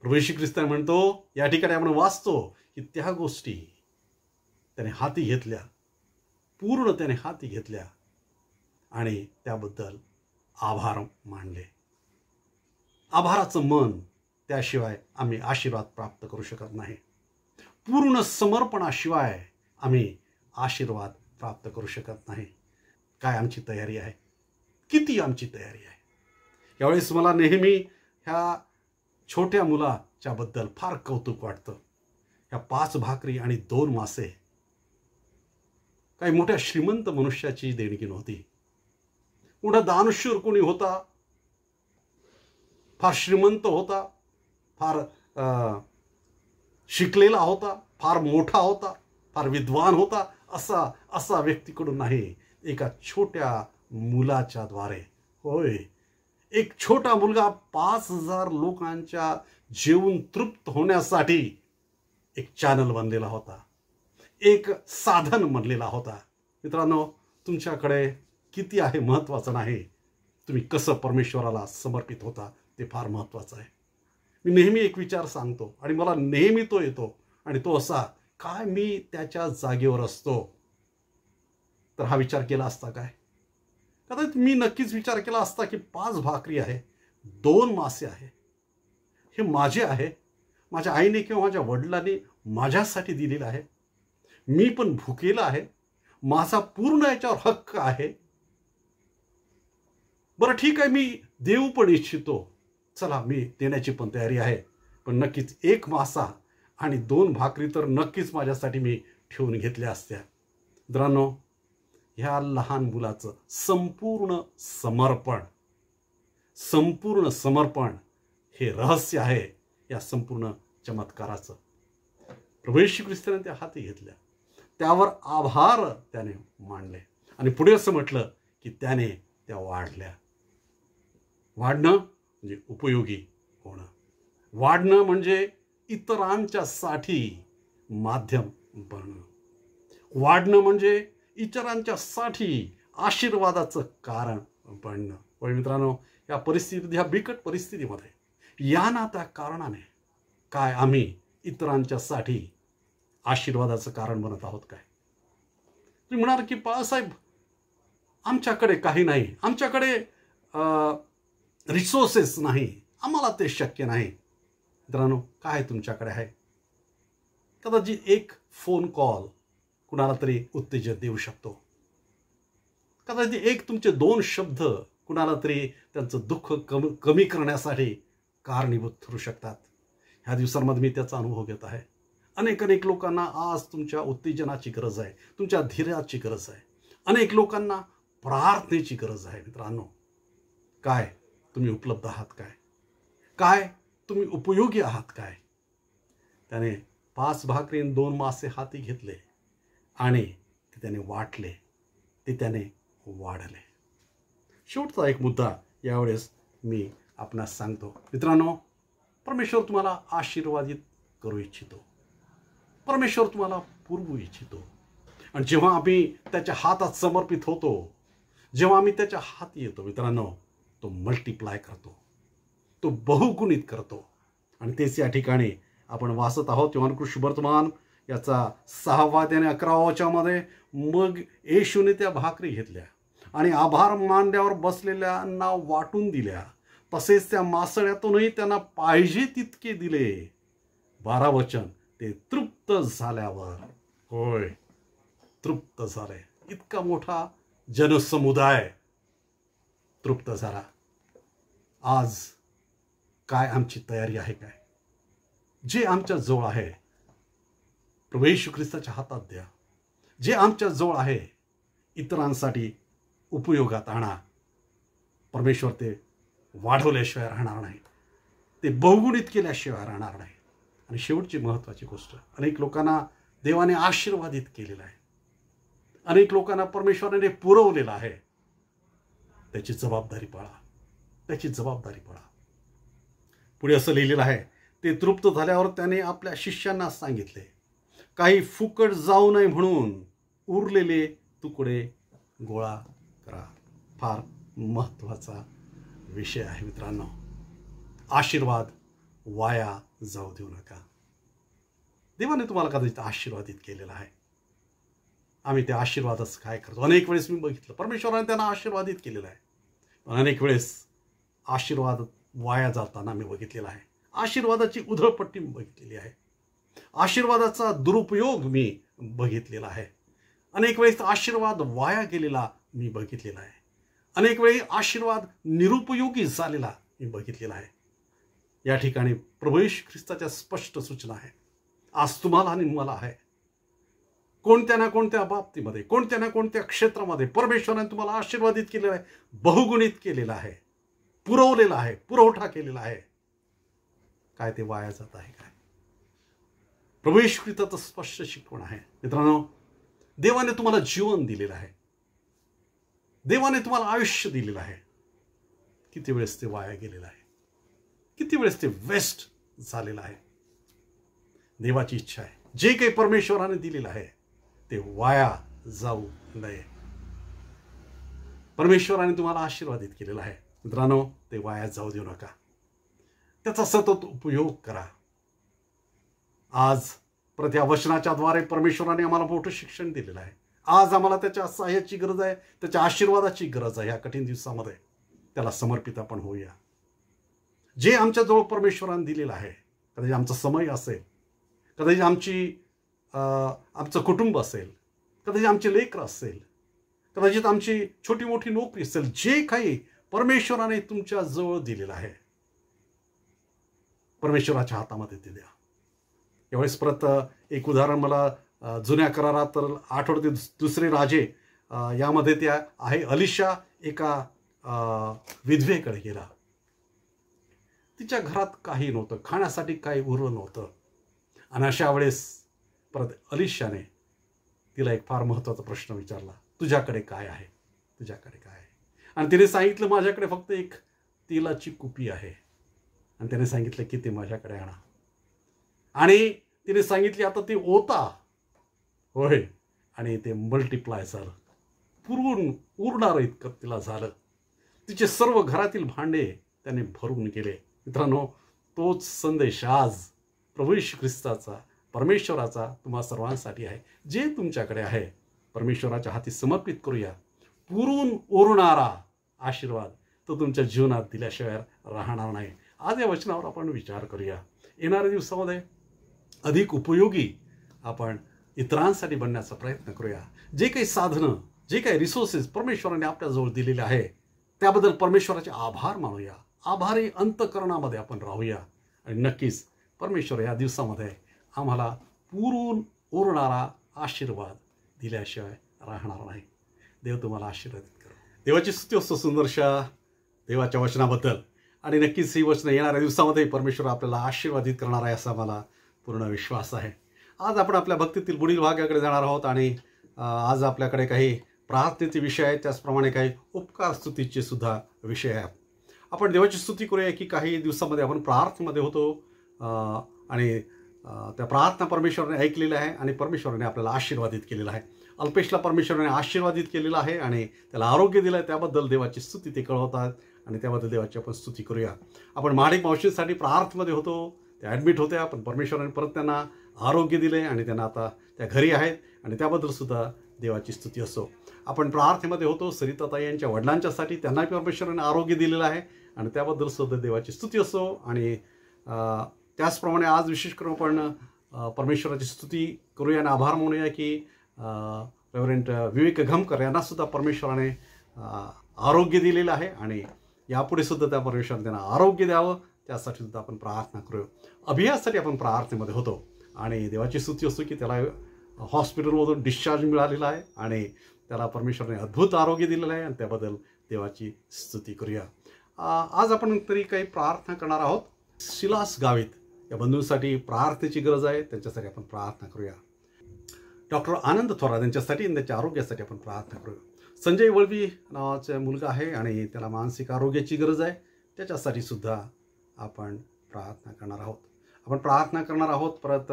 प्रभू येशू ख्रिस्त म्हणतो, या ठिकाणी आपण वाचतो की त्या गोष्टी त्याने हाती घेतल्या, पूर्ण त्याने हाती घेतल्या आणि त्याबद्दल आभार मानले. आभाराचं मन, त्याशिवाय आम्ही आशीर्वाद प्राप्त करू शकत नाही. पूर्ण समर्पणाशिवाय आम्ही आशीर्वाद प्राप्त करू शकत नाही. काय आमची तयारी आहे? किती आमची तयारी आहे? यावेळेस मला नेहमी ह्या छोट्या मुलाच्या बद्दल फार कौतुक वाटतं. ह्या 5 भाकरी आणि 2 मासे काही मोठ्या श्रीमंत मनुष्याची देणगी नव्हती. मोठा दानशूर कोणी होता, फार श्रीमंत होता, फार शिकलेला होता, फार मोठा होता, फार विद्वान होता, असा व्यक्तीकडून नाही, एका छोट्या मुलाच्या द्वारे. होय, एक छोटा मुलगा 5,000 लोकांच्या जेवून तृप्त होण्यासाठी एक चॅनल बनलेला होता, एक साधन बनलेला होता. मित्रांनो, तुमच्याकडे किती आहे महत्त्वाचं नाही, तुम्ही कसं परमेश्वराला समर्पित होता ते फार महत्त्वाचं आहे. मी नेहमी एक विचार सांगतो आणि मला नेहमी तो येतो, आणि तो असा, काय मी त्याच्या जागेवर असतो तर हा विचार केला असता काय? कदाचित मी नक्कीच विचार केला असता की 5 भाकरी आहे, 2 मासे आहे, हे माझे आहे, माझ्या आईने किंवा माझ्या वडिलांनी माझ्यासाठी दिलेलं आहे. मी पण भुकेला आहे, माझा पूर्ण याच्यावर हक्क आहे. बरं ठीक आहे, मी देऊ पण इच्छितो, चला मी देण्याची पण तयारी आहे. पण नक्कीच 1 मासा आणि 2 भाकरी तर नक्कीच माझ्यासाठी मी ठेवून घेतल्या असत्या. मित्रांनो, ह्या लहान मुलाचं संपूर्ण समर्पण हे रहस्य आहे या संपूर्ण चमत्काराचं. प्रभू येशू ख्रिस्ताने त्या हाती घेतल्या, त्यावर आभार त्याने मानले आणि पुढे असं म्हटलं की त्याने त्या वाढल्या. वाढणं म्हणजे उपयोगी होणं, वाढणं म्हणजे इतरांच्यासाठी माध्यम बनणं, वाढणं म्हणजे इतरांच्यासाठी आशीर्वादाचं कारण बनणं. पण मित्रांनो, या परिस्थितीत, ह्या बिकट परिस्थितीमध्ये, या ना त्या कारणाने काय आम्ही इतरांच्यासाठी आशीर्वादाचं कारण बनत आहोत काय? तुम्ही म्हणाल की बाळासाहेब, आमच्याकडे काही नाही, आमच्याकडे रिसोर्सेस नाही, आम्हाला ते शक्य नाही. मित्रांनो, काय तुमच्याकडे आहे? कदाचित एक फोन कॉल कुणाला तरी उत्तेजन देऊ शकतो. कदाचित एक तुमचे 2 शब्द कुणाला तरी त्यांचं दुःख कमी करण्यासाठी कारणीभूत ठरू शकतात. ह्या दिवसांमध्ये मी त्याचा अनुभव घेत आहे. अनेक लोकांना आज तुमच्या उत्तेजनाची गरज आहे, तुमच्या धैर्याची गरज आहे. अनेक लोकांना प्रार्थनेची गरज आहे. मित्रांनो, काय तुम्ही उपलब्ध आहात काय? काय तुम्ही उपयोगी आहात काय? त्याने 5 भाकरी आणि 2 मासे हाती घेतले आणि ते त्याने वाटले, ते त्याने वाढले. शेवटचा एक मुद्दा यावेळेस मी आपणास सांगतो. मित्रांनो, परमेश्वर तुम्हाला आशीर्वादित करू इच्छितो, परमेश्वर तुम्हाला पुरवू इच्छितो. आणि जेव्हा आम्ही त्याच्या हातात समर्पित होतो, जेव्हा आम्ही त्याच्या हाती येतो, मित्रांनो, तो मल्टिप्लाय करतो, तो बहुगुणित करतो. आणि तेच या ठिकाणी आपण वाचत आहोत योहान सुवर्तमान याचा 6वा अध्याय 11व्या वचनामध्ये, मग येशूने त्या भाकरी घेतल्या आणि आभार मानल्यावर बसलेल्यांना वाटून दिल्या, तसेच त्या मासळ्यातूनही त्यांना पाहिजे तितके दिले. 12 वचन, ते तृप्त झाल्यावर, होय तृप्त झाले. इतका मोठा जनसमुदाय तृप्त झाला. आज काय आमची तयारी आहे काय? जे आमच्या जवळ आहे प्रभू येशू ख्रिस्ताच्या हातात द्या. जे आमच्या जवळ आहे इतरांसाठी उपयोगात आणा. परमेश्वर ते वाढवल्याशिवाय राहणार नाही, ते बहुगुणित केल्याशिवाय राहणार नाही. आणि शेवटची महत्त्वाची गोष्ट, अनेक लोकांना देवाने आशीर्वादित केलेलं आहे, अनेक लोकांना परमेश्वराने पुरवलेलं आहे. त्याची जबाबदारी पाळा, त्याची जबाबदारी पाळा. पुढे असं लिहिलेलं आहे, ते तृप्त झाल्यावर त्याने आपल्या शिष्यांना सांगितले, काही फुकट जाऊ नये म्हणून उरलेले तुकडे गोळा करा. फार महत्त्वाचा विषय आहे मित्रांनो. आशीर्वाद वाया जाऊ देऊ नका. देवाने तुम्हाला कदाचित आशीर्वादित केलेला आहे. आम्ही त्या आशीर्वादाचं काय करतो? अनेक वेळेस मी बघितलं परमेश्वराने त्यांना आशीर्वादित केलेलं आहे, पण अनेक वेळेस आशीर्वाद वाया जाताना मी बघितलेला आहे. आशीर्वादाची उधळपट्टी मी बघितलेली आहे, आशीर्वादाचा दुरुपयोग मी बघितलेला आहे. अनेक वेळेस आशीर्वाद वाया गेलेला मी बघितलेला आहे. अनेक वेळी आशीर्वाद निरुपयोगी झालेला मी बघितलेला आहे. या ठिकाणी प्रभू येशू ख्रिस्ताच्या स्पष्ट सूचना आहे. आज तुम्हाला आणि मला आहे, कोणत्या ना कोणत्या बाबतीमध्ये, कोणत्या ना कोणत्या क्षेत्रामध्ये परमेश्वराने तुम्हाला आशीर्वादित केलेलं आहे, बहुगुणित केलेलं आहे, पुरवलेला आहे, पुरवठा केलेला आहे. काय ते वाया जात आहे काय? प्रभू येशू ख्रिस्ताचं स्पष्ट शिकवण आहे. मित्रांनो, देवाने तुम्हाला जीवन दिलेलं आहे, देवाने तुम्हाला आयुष्य दिलेलं आहे. किती वेळेस ते वाया गेलेलं आहे, किती वेळेस ते वेस्ट झालेलं आहे. देवाची इच्छा आहे जे काही परमेश्वराने दिलेलं आहे ते वाया जाऊ नये. परमेश्वराने तुम्हाला आशीर्वादित केलेलं आहे मित्रांनो, ते वाया जाऊ देऊ नका. त्याचा सतत उपयोग करा. आज त्या वचनाच्या द्वारे परमेश्वराने आम्हाला मोठं शिक्षण दिलेलं आहे. आज आम्हाला त्याच्या सहाय्याची गरज आहे, त्याच्या आशीर्वादाची गरज आहे. या कठीण दिवसामध्ये त्याला समर्पित आपण होऊया. जे आमच्याजवळ परमेश्वराने दिलेलं आहे, कदाचित आमचा समय असेल, कदाचित आमचं कुटुंब असेल, कदाचित आमचे लेकरं असेल, कदाचित आमची छोटी मोठी नोकरी असेल, जे काही परमेश्वराने तुमच्या जवळ दिलेलं आहे, परमेश्वराच्या हातामध्ये ते द्या. यावेळेस परत एक उदाहरण मला जुन्या करारात तर आठवते, दुसरे राजे यामध्ये त्या आहे, अलिशा एका विधवेकडे गेला. तिच्या घरात काही नव्हतं, खाण्यासाठी काही उरलं नव्हतं. आणि अशा वेळेस परत अलिशाने तिला एक फार महत्त्वाचा प्रश्न विचारला, तुझ्याकडे काय आहे, तुझ्याकडे काय आहे. आणि तिने सांगितलं, माझ्याकडे फक्त एक तेलाची कुपी आहे. आणि त्याने सांगितलं की ते माझ्याकडे आणा. आणि तिने सांगितले, आता ते ओता होय, आणि ते मल्टिप्लाय झालं, पुरून उरणार इतकं तिला झालं. तिचे सर्व घरातील भांडे त्याने भरून गेले. मित्रांनो, तोच संदेश आज प्रभू येशू ख्रिस्ताचा, परमेश्वराचा तुम्हा सर्वांसाठी आहे. जे तुमच्याकडे आहे परमेश्वराच्या हाती समर्पित करूया. पुरून उरणारा आशीर्वाद तो तुमच्या जीवनात दिल्याशिवाय राहणार नाही. आज या वचनावर आपण विचार करूया. येणाऱ्या दिवसामध्ये अधिक उपयोगी आपण इतरांसाठी बनण्याचा प्रयत्न करूया. जे काही साधनं, जे काही रिसोर्सेस परमेश्वराने आपल्याजवळ दिलेले आहे, त्याबद्दल परमेश्वराचे आभार मानूया. आभारी अंतःकरणामध्ये आपण राहूया. आणि नक्कीच परमेश्वर या दिवसामध्ये आम्हाला पुरून उरणारा आशीर्वाद दिल्याशिवाय राहणार नाही. देव तुम्हाला आशीर्वादित करो. देवाची स्तुती असतो सुंदरशा देवाच्या वचनाबद्दल. आणि नक्कीच ही वचनं येणाऱ्या दिवसामध्ये परमेश्वर आपल्याला आशीर्वादित करणार आहे असा मला पूर्ण विश्वास आहे. आज आपण आपल्या भक्तीतील पुढील भागाकडे जाणार आहोत. आणि आज आपल्याकडे काही प्रार्थनेचे विषय आहेत, त्याचप्रमाणे काही उपकार स्तुतीचे सुद्धा विषय आहेत. आपण देवाची स्तुती करूया की काही दिवसामध्ये आपण प्रार्थनेमध्ये होतो आणि त्या प्रार्थना परमेश्वराने ऐकलेल्या आहे आणि परमेश्वराने आपल्याला आशीर्वादित केलेला आहे. अल्पेशला परमेश्वराने आशीर्वादित केलेलं आहे आणि त्याला आरोग्य दिलं आहे. त्याबद्दल देवाची स्तुती ते कळवतात आणि त्याबद्दल देवाची आपण स्तुती करूया. आपण महाडिक मावशींसाठी प्रार्थनेमध्ये होतो, त्या ॲडमिट होत्या, पण परमेश्वराने परत त्यांना आरोग्य दिले आणि त्यांना आता त्या घरी आहेत आणि त्याबद्दल सुद्धा देवाची स्तुती असो. आपण प्रार्थनेमध्ये होतो सरिताताई यांच्या वडिलांच्यासाठी, त्यांना परमेश्वराने आरोग्य दिलेलं आहे आणि त्याबद्दल सुद्धा देवाची स्तुती असो. आणि त्याचप्रमाणे आज विशेष करून आपण परमेश्वराची स्तुती करूया आणि आभार मानूया की रेव्हरंट विवेक घमकर यांना सुद्धा परमेश्वराने आरोग्य दिलेलं आहे आणि यापुढे सुद्धा त्या परमेश्वराने त्यांना आरोग्य द्यावं, त्यासाठी सुद्धा आपण प्रार्थना करूया. अभियासाठी आपण प्रार्थनेमध्ये होतो आणि देवाची स्तुती असतो की त्याला हॉस्पिटलमधून डिस्चार्ज मिळालेला आहे आणि त्याला परमेश्वराने अद्भुत आरोग्य दिलेलं आहे आणि त्याबद्दल देवाची स्तुती करूया. आज आपण तरी काही प्रार्थना करणार आहोत. शिलास गावित या बंधूंसाठी प्रार्थनेची गरज आहे, त्यांच्यासाठी आपण प्रार्थना करूया. डॉक्टर आनंद थोरात यांच्यासाठी आणि त्यांच्या आरोग्यासाठी आपण प्रार्थना करूया. संजय वळवी नावाचा मुलगा आहे आणि त्याला मानसिक आरोग्याची गरज आहे, त्याच्यासाठी सुद्धा आपण प्रार्थना करणार आहोत. आपण प्रार्थना करणार आहोत परत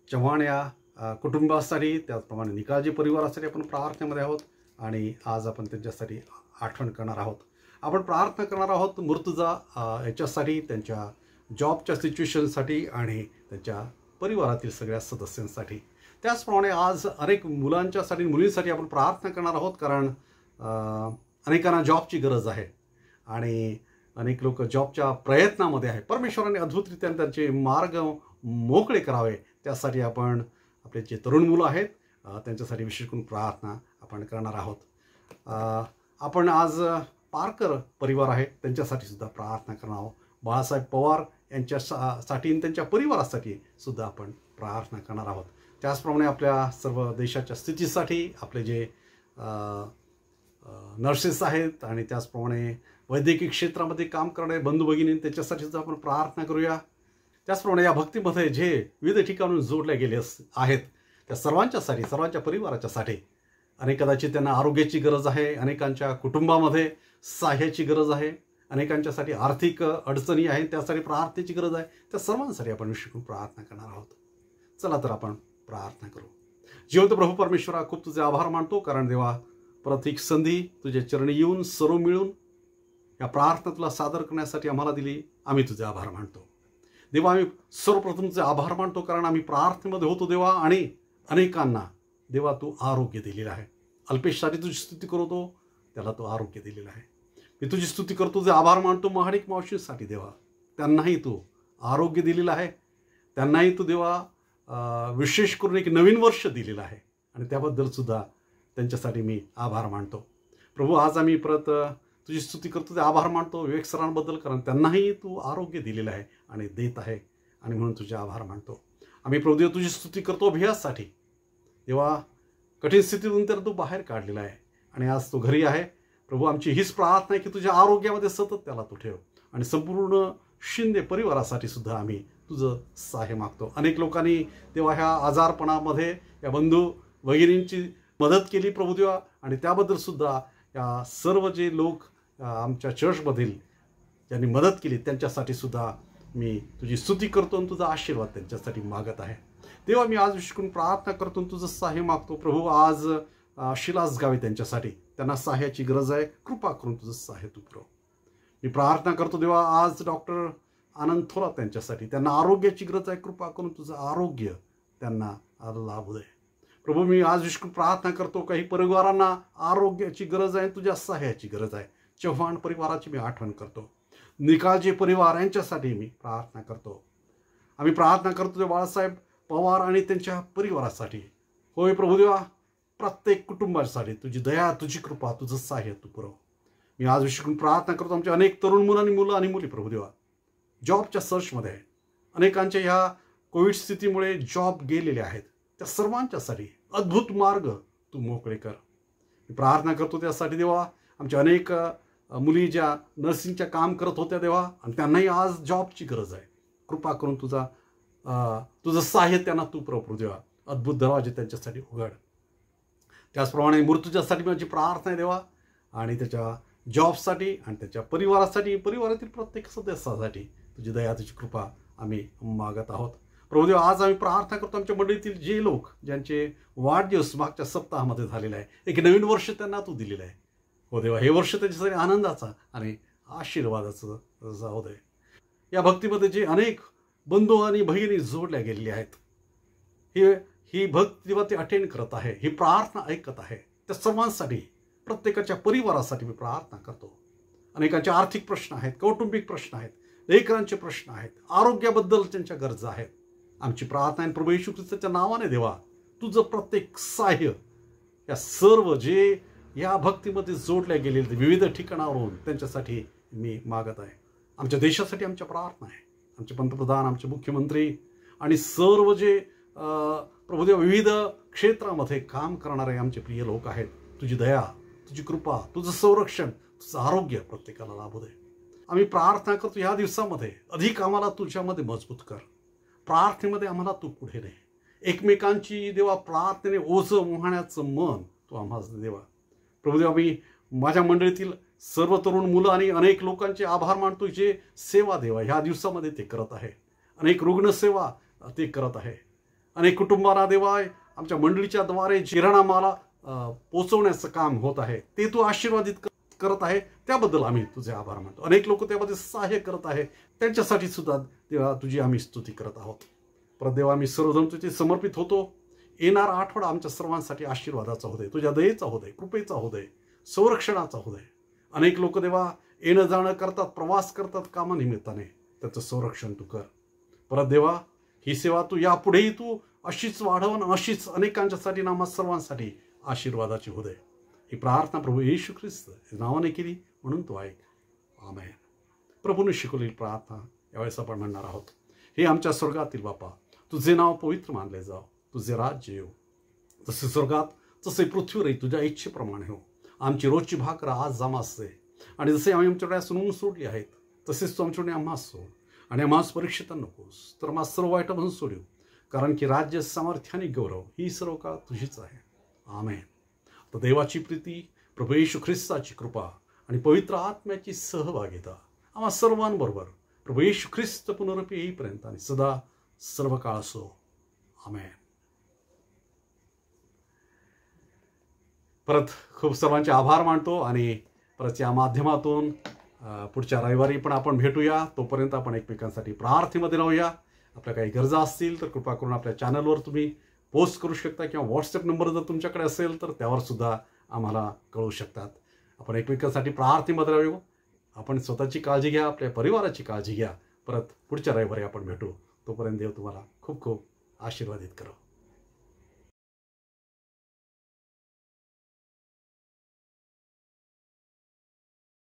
चव्हाण या कुटुंबासाठी, त्याचप्रमाणे निकाळजी परिवारासाठी आपण प्रार्थनेमध्ये आहोत आणि आज आपण त्यांच्यासाठी आठवण करणार आहोत. आपण प्रार्थना करणार आहोत मुर्तजा याच्यासाठी, त्यांच्या जॉबच्या सिच्युएशनसाठी आणि त्यांच्या परिवारातील सगळ्या सदस्यांसाठी. त्याचप्रमाणे आज अनेक मुलांच्यासाठी, मुलींसाठी आपण प्रार्थना करणार आहोत, कारण अनेकांना जॉबची गरज आहे आणि अनेक लोक जॉबच्या प्रयत्नामध्ये आहे. परमेश्वराने अद्भुतरित्या त्यांचे मार्ग मोकळे करावे, त्यासाठी आपण आपले जे तरुण मुलं आहेत त्यांच्यासाठी विशेष करून प्रार्थना आपण करणार आहोत. आपण आज पारकर परिवार आहे त्यांच्यासाठी सुद्धा प्रार्थना करणार आहोत. बाळासाहेब पवार यांच्यासाठी आणि त्यांच्या परिवारासाठी सुद्धा आपण प्रार्थना करणार आहोत. त्याचप्रमाणे आपल्या सर्व देशाच्या स्थितीसाठी आपले जे नर्सेस आहेत आणि त्याचप्रमाणे वैद्यकीय क्षेत्रामध्ये काम करणारे बंधू भगिनी त्याच्यासाठी सुद्धा आपण प्रार्थना करूया. त्याचप्रमाणे या भक्तीमध्ये जे विविध ठिकाणून जोडले गेले आहेत त्या सर्वांच्यासाठी, सर्वांच्या परिवाराच्यासाठी. अनेक कदाचित त्यांना आरोग्याची गरज आहे, अनेकांच्या कुटुंबामध्ये सहाय्याची गरज आहे, अनेकांच्यासाठी आर्थिक अडचणी आहेत, त्यासाठी प्रार्थनेची गरज आहे. त्या सर्वांसाठी आपण विशेष प्रार्थना करणार आहोत. चला तर आपण प्रार्थना करू. जिवंत प्रभू परमेश्वरा, खूप तुझे आभार मानतो, कारण देवा परत एक संधी तुझ्या चरणी येऊन सर्व मिळून या प्रार्थना तुला सादर करण्यासाठी आम्हाला दिली. आम्ही तुझे आभार मानतो देवा. आम्ही सर्वप्रथम तुझे आभार मानतो कारण आम्ही प्रार्थनेमध्ये होतो देवा आणि अनेकांना देवा तू आरोग्य दिलेलं आहे. अल्पेशसाठी तुझी स्तुती करतो, त्याला तू आरोग्य दिलेलं आहे. मी तुझी स्तुती करतो, तुझे आभार मानतो महाडिक मावशींसाठी देवा. त्यांनाही तू आरोग्य दिलेलं आहे, त्यांनाही तू देवा विशेष करून एक नवीन वर्ष दिलेलं आहे आणि त्याबद्दल सुद्धा त्यांच्यासाठी मी आभार मानतो. प्रभू, आज आम्ही परत तुझी स्तुती करतो, ते आभार मानतो विवेक सरांबद्दल, कारण त्यांनाही तू आरोग्य दिलेलं आहे आणि देत आहे आणि म्हणून तुझे आभार मानतो. आम्ही प्रभू देव तुझी स्तुती करतो अभियासाठी. देवा, कठीण स्थितीतून तर तू बाहेर काढलेला आहे आणि आज तो घरी आहे. प्रभू, आमची हीच प्रार्थना आहे की तुझ्या आरोग्यामध्ये सतत त्याला तू ठेव आणि संपूर्ण शिंदे परिवारासाठी सुद्धा आम्ही तुझं सहाय्य मागतो. अनेक लोकांनी तेव्हा ह्या आजारपणामध्ये या बंधू भगिनींची मदत केली प्रभू देवा, आणि त्याबद्दल सुद्धा या सर्व जे लोक आमच्या चर्चमधील ज्यांनी मदत केली त्यांच्यासाठी सुद्धा मी तुझी स्तुती करतो आणि तुझा आशीर्वाद त्यांच्यासाठी मागत आहे. तेव्हा मी आज विशेष प्रार्थना करतो, तुझं सहाय्य मागतो. प्रभू, आज शिलास गावी त्यांच्यासाठी त्यांना सहाय्याची गरज आहे. कृपा करून तुझं सहाय्य तू पुरव. मी प्रार्थना करतो देवा, आज डॉक्टर आनंद थोरात त्यांच्यासाठी त्यांना आरोग्याची गरज आहे. कृपा करून तुझं आरोग्य त्यांना लाभू दे. प्रभू, मी आज विशेष प्रार्थना करतो, काही परिवारांना आरोग्याची गरज आहे, तुझ्या सहाय्याची गरज आहे. चव्हाण परिवाराची मी आठवण करतो. निकाळजे परिवार यांच्यासाठी मी प्रार्थना करतो. आम्ही प्रार्थना करतो ते बाळासाहेब पवार आणि त्यांच्या परिवारासाठी. होय प्रभू देवा, प्रत्येक कुटुंबासाठी तुझी दया, तुझी कृपा, तुझं सहाय्य तू पुरव. मी आज विशेष प्रार्थना करतो आमच्या अनेक तरुण मुलं आणि मुली प्रभू देवा जॉबच्या सर्चमध्ये आहेत. अनेकांच्या ह्या कोविड स्थितीमुळे जॉब गेलेले आहेत. त्या सर्वांच्यासाठी अद्भुत मार्ग तू मोकळे कर. मी प्रार्थना करतो त्यासाठी देवा. आमच्या अनेक मुली ज्या नर्सिंगच्या काम करत होत्या देवा, आणि त्यांनाही आज जॉबची गरज आहे. कृपा करून तुझं सहाय्य त्यांना तू प्रभू देवा. अद्भुत दरवाजे त्यांच्यासाठी उघड. त्याचप्रमाणे मृत्यूच्यासाठी माझी प्रार्थना आहे देवा, आणि त्याच्या जॉबसाठी आणि त्याच्या परिवारासाठी, परिवारातील प्रत्येक सदस्यासाठी तुझी दया, तुझी कृपा आम्ही मागत आहोत. प्रभू देव, आज आम्ही प्रार्थना करतो आमच्या मंडळीतील जे लोक ज्यांचे वाढदिवस मागच्या सप्ताहामध्ये झालेला आहे, एक नवीन वर्ष त्यांना तू दिलेलं आहे. हो देवा, हे वर्ष त्यांच्यासाठी आनंदाचा आणि आशीर्वादाचं जाऊ दे. या भक्तीमध्ये जे अनेक बंधू आणि भगिनी जोडल्या गेलेली आहेत, ही भक्ती देवा ते अटेंड करत आहे, ही प्रार्थना ऐकत आहे, त्या सर्वांसाठी, प्रत्येकाच्या परिवारासाठी मी प्रार्थना करतो. अनेकांचे आर्थिक प्रश्न आहेत, कौटुंबिक प्रश्न आहेत, लेकरांचे प्रश्न आहेत, आरोग्याबद्दल त्यांच्या गरजा आहेत. आमची प्रार्थना आहे प्रभू येशू ख्रिस्ताच्या नावाने देवा, तुझं प्रत्येक सहाय्य या सर्व जे या भक्तीमध्ये जोडल्या गेलेले विविध ठिकाणावरून त्यांच्यासाठी मी मागत आहे. आमच्या देशासाठी आमच्या प्रार्थना आहे. आमचे पंतप्रधान, आमचे मुख्यमंत्री आणि सर्व जे प्रभुदेव विविध क्षेत्रामध्ये काम करणारे आमचे प्रिय लोक आहेत, तुझी दया, तुझी कृपा, तुझं संरक्षण, तुझं आरोग्य प्रत्येकाला लाभू दे. आम्ही प्रार्थना करतो ह्या दिवसामध्ये अधिक आम्हाला तुझ्यामध्ये मजबूत कर. प्रार्थनेमध्ये आम्हाला तू पुढे ने. एकमेकांची देवा प्रार्थनेने ओझं वाहण्याचं मन तू आम्हाला देवा. प्रभुदेव, आम्ही माझ्या मंडळीतील सर्व तरुण मुलं आणि अनेक लोकांचे आभार मानतो जे सेवा देवा ह्या दिवसामध्ये ते करत आहे. अनेक रुग्णसेवा ते करत आहे. अनेक कुटुंबांना देवा आमच्या मंडळीच्या द्वारे किराणा माला पोचवण्याचं काम होत आहे, ते तू आशीर्वादित करत आहे. त्याबद्दल आम्ही तुझे आभार मानतो. अनेक लोक त्यामध्ये सहाय्य करत आहे, त्यांच्यासाठी सुद्धा देवा तुझी आम्ही स्तुती करत आहोत. परत देवा, आम्ही सर्वजण तुझे समर्पित होतो. येणारा आठवडा आमच्या सर्वांसाठी आशीर्वादाचा होऊ दे, तुझ्या दयेचा होऊ दे, कृपेचा होऊ दे, संरक्षणाचा होऊ दे. अनेक लोक देवा येणं जाणं करतात, प्रवास करतात कामानिमित्ताने, त्याचं संरक्षण तू कर. परत देवा, ही सेवा तू यापुढेही तू अशीच वाढवून अशीच अनेकांच्यासाठी ना आम्हा सर्वांसाठी आशीर्वादाची होऊ दे. ही प्रार्थना प्रभू येशू ख्रिस्त नावाने केली म्हणून तू ऐक. आमेन. प्रभूने शिकवलेली प्रार्थना यावेळेस आपण म्हणणार आहोत. हे आमच्या स्वर्गातील बापा, तुझे नाव पवित्र मानले जाव, तुझे राज्य येऊ, जसे स्वर्गात तसे पृथ्वीवरही तुझ्या इच्छेप्रमाणे हो. आमची रोजची भाकर आज आम्हास दे, आणि जसे आम्ही आमच्याकडे सोडून सोडली आहेत तसेच तू आमच्याकडे आम्हास सोड, आणि आम्हास परीक्षेत नकोस तर आम्हा सर्व वाईटापासून सोडू, कारण की राज्य, सामर्थ्य आणि गौरव ही सर्व काळ तुझीच आहे. आमेन. तर देवाची प्रीती, प्रभू येशू ख्रिस्ताची कृपा आणि पवित्र आत्म्याची सहभागिता आम्हा सर्वांबरोबर प्रभू येशू ख्रिस्त पुनरुपी येईपर्यंत आणि सदा सर्व काळ असो. आमेन. परत खूप सर्वांचे आभार मानतो, आणि परत या माध्यमातून पुढच्या रविवारी पण आपण भेटूया. तोपर्यंत आपण एकमेकांसाठी प्रार्थनेमध्ये राहूया. आपल्या काही गरजा असतील तर कृपा करून आपल्या चॅनलवर तुम्ही पोस्ट करू शकता, किंवा व्हॉट्सअप नंबर जर तुमच्याकडे असेल तर त्यावर सुद्धा आम्हाला कळवू शकतात. आपण एकमेकांसाठी प्रार्थनेमध्ये राहू. आपण स्वतःची काळजी घ्या, आपल्या परिवाराची काळजी घ्या. परत पुढच्या रविवारी आपण भेटू. तोपर्यंत देव तुम्हाला खूप खूप आशीर्वादित करो.